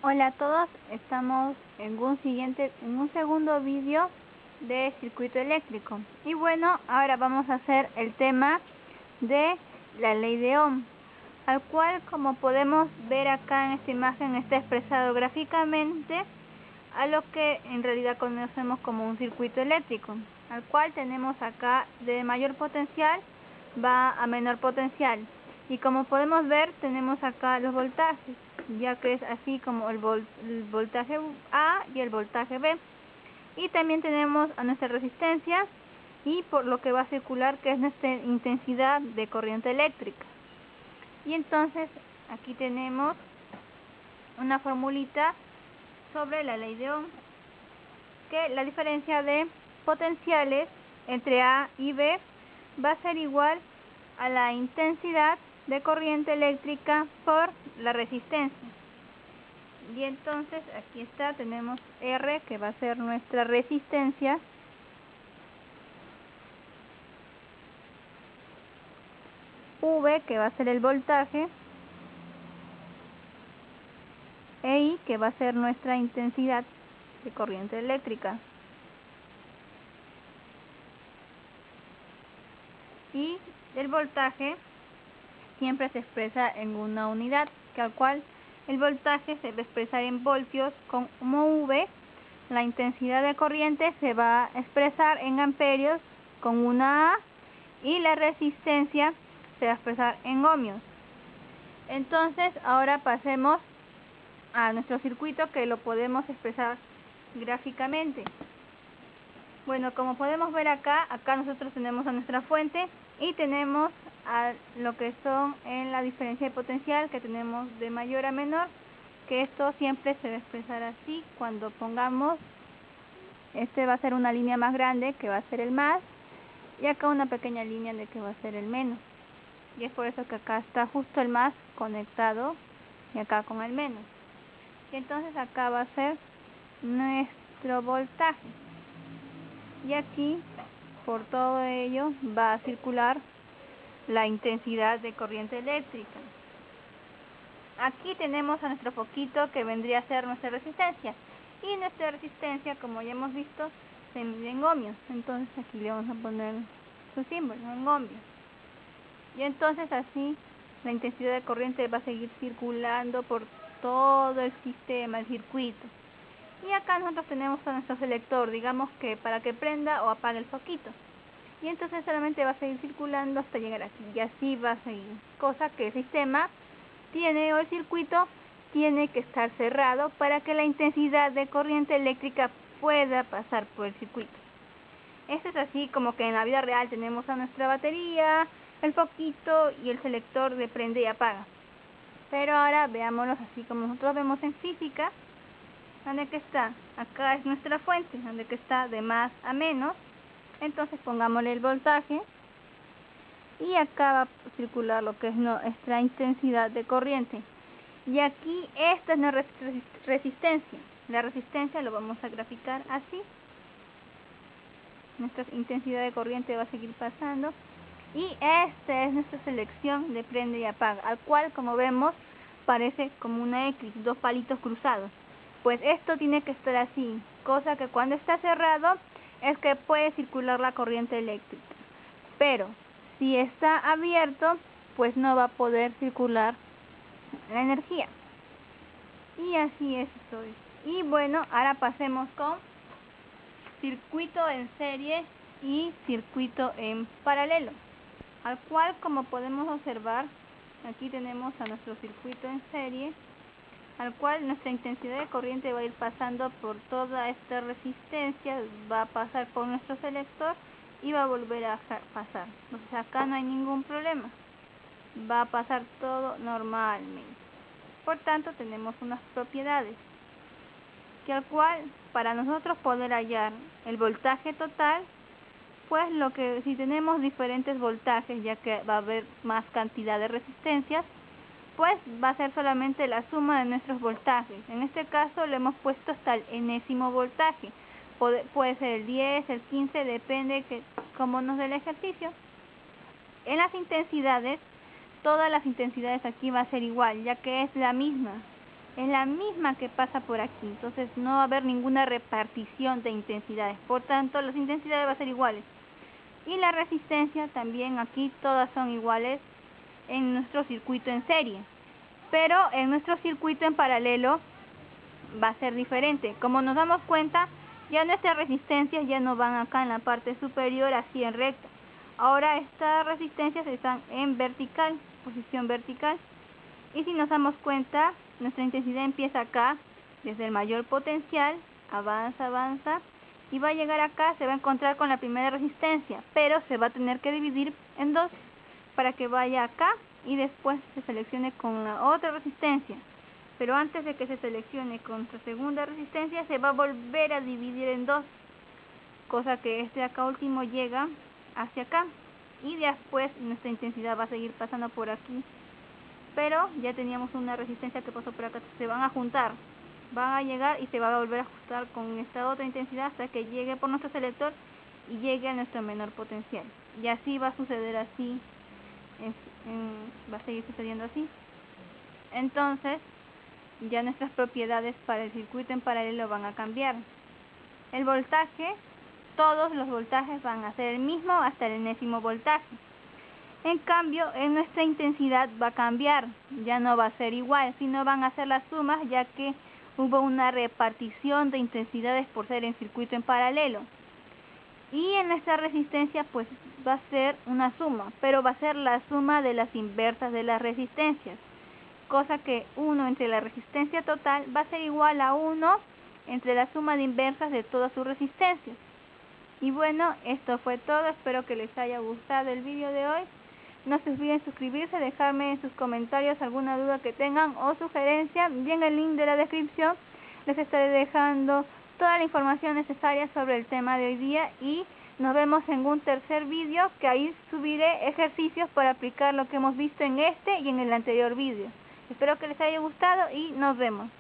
Hola a todos, estamos en un segundo vídeo de circuito eléctrico. Y bueno, ahora vamos a hacer el tema de la ley de Ohm, al cual, como podemos ver acá en esta imagen, está expresado gráficamente a lo que en realidad conocemos como un circuito eléctrico, al cual tenemos acá de mayor potencial va a menor potencial. Y como podemos ver, tenemos acá los voltajes, ya que es así como el voltaje A y el voltaje B. Y también tenemos a nuestra resistencia y por lo que va a circular, que es nuestra intensidad de corriente eléctrica. Y entonces aquí tenemos una formulita sobre la ley de Ohm, que la diferencia de potenciales entre A y B va a ser igual a la intensidad de corriente eléctrica por la resistencia. Y entonces aquí está, tenemos R, que va a ser nuestra resistencia, V, que va a ser el voltaje, e I, que va a ser nuestra intensidad de corriente eléctrica. Y el voltaje siempre se expresa en una unidad, que al cual el voltaje se va a expresar en voltios como V. La intensidad de corriente se va a expresar en amperios con una A, y la resistencia se va a expresar en ohmios. Entonces ahora pasemos a nuestro circuito, que lo podemos expresar gráficamente. Bueno, como podemos ver acá nosotros tenemos a nuestra fuente y tenemos a lo que son en la diferencia de potencial, que tenemos de mayor a menor, que esto siempre se va a expresar así. Cuando pongamos, este va a ser una línea más grande, que va a ser el más, y acá una pequeña línea de que va a ser el menos. Y es por eso que acá está justo el más conectado y acá con el menos. Y entonces acá va a ser nuestro voltaje. Y aquí, por todo ello, va a circular la intensidad de corriente eléctrica. Aquí tenemos a nuestro foquito, que vendría a ser nuestra resistencia. Y nuestra resistencia, como ya hemos visto, se mide en ohmios. Entonces aquí le vamos a poner su símbolo, en ohmios. Y entonces así la intensidad de corriente va a seguir circulando por todo el sistema, el circuito. Y acá nosotros tenemos a nuestro selector, digamos que para que prenda o apague el foquito. Y entonces solamente va a seguir circulando hasta llegar aquí. Y así va a seguir. Cosa que el sistema tiene, o el circuito tiene que estar cerrado para que la intensidad de corriente eléctrica pueda pasar por el circuito. Esto es así como que en la vida real tenemos a nuestra batería, el foquito y el selector de prende y apaga. Pero ahora veámoslos así como nosotros vemos en física. ¿Dónde que está? Acá es nuestra fuente, donde que está de más a menos. Entonces pongámosle el voltaje. Y acá va a circular lo que es nuestra intensidad de corriente. Y aquí esta es nuestra resistencia. La resistencia lo vamos a graficar así. Nuestra intensidad de corriente va a seguir pasando. Y esta es nuestra selección de prende y apaga, al cual, como vemos, parece como una X, dos palitos cruzados. Pues esto tiene que estar así, cosa que cuando está cerrado es que puede circular la corriente eléctrica. Pero si está abierto, pues no va a poder circular la energía. Y así es esto. Y bueno, ahora pasemos con circuito en serie y circuito en paralelo, al cual, como podemos observar, aquí tenemos a nuestro circuito en serie, al cual nuestra intensidad de corriente va a ir pasando por toda esta resistencia, va a pasar por nuestro selector y va a volver a pasar. Entonces acá no hay ningún problema, va a pasar todo normalmente. Por tanto, tenemos unas propiedades, que al cual, para nosotros poder hallar el voltaje total, pues si tenemos diferentes voltajes, ya que va a haber más cantidad de resistencias, pues va a ser solamente la suma de nuestros voltajes. En este caso le hemos puesto hasta el enésimo voltaje. Puede ser el 10, el 15, depende cómo nos dé el ejercicio. En las intensidades, todas las intensidades aquí va a ser igual, ya que es la misma. es la misma que pasa por aquí, entonces no va a haber ninguna repartición de intensidades, por tanto las intensidades van a ser iguales. Y la resistencia también aquí todas son iguales en nuestro circuito en serie, pero en nuestro circuito en paralelo va a ser diferente. Como nos damos cuenta, ya nuestras resistencias ya no van acá en la parte superior así en recta, ahora estas resistencias están en vertical, posición vertical. Y si nos damos cuenta, nuestra intensidad empieza acá, desde el mayor potencial, avanza, y va a llegar acá, se va a encontrar con la primera resistencia, pero se va a tener que dividir en dos, para que vaya acá, y después se seleccione con la otra resistencia. Pero antes de que se seleccione con nuestra segunda resistencia, se va a volver a dividir en dos, cosa que este acá último llega hacia acá, y después nuestra intensidad va a seguir pasando por aquí. Pero ya teníamos una resistencia que pasó por acá, se van a juntar, van a llegar y se va a volver a ajustar con esta otra intensidad hasta que llegue por nuestro selector y llegue a nuestro menor potencial. Y así va a suceder así, va a seguir sucediendo así. Entonces, ya nuestras propiedades para el circuito en paralelo van a cambiar. El voltaje, todos los voltajes van a ser el mismo hasta el enésimo voltaje. En cambio, en nuestra intensidad va a cambiar, ya no va a ser igual, sino van a ser las sumas, ya que hubo una repartición de intensidades por ser en circuito en paralelo. Y en nuestra resistencia pues va a ser una suma, pero va a ser la suma de las inversas de las resistencias, cosa que 1 entre la resistencia total va a ser igual a 1 entre la suma de inversas de todas sus resistencias. Y bueno, esto fue todo, espero que les haya gustado el vídeo de hoy. No se olviden suscribirse, dejarme en sus comentarios alguna duda que tengan o sugerencia, y en el link de la descripción les estaré dejando toda la información necesaria sobre el tema de hoy día, y nos vemos en un tercer vídeo que ahí subiré ejercicios para aplicar lo que hemos visto en este y en el anterior vídeo. Espero que les haya gustado y nos vemos.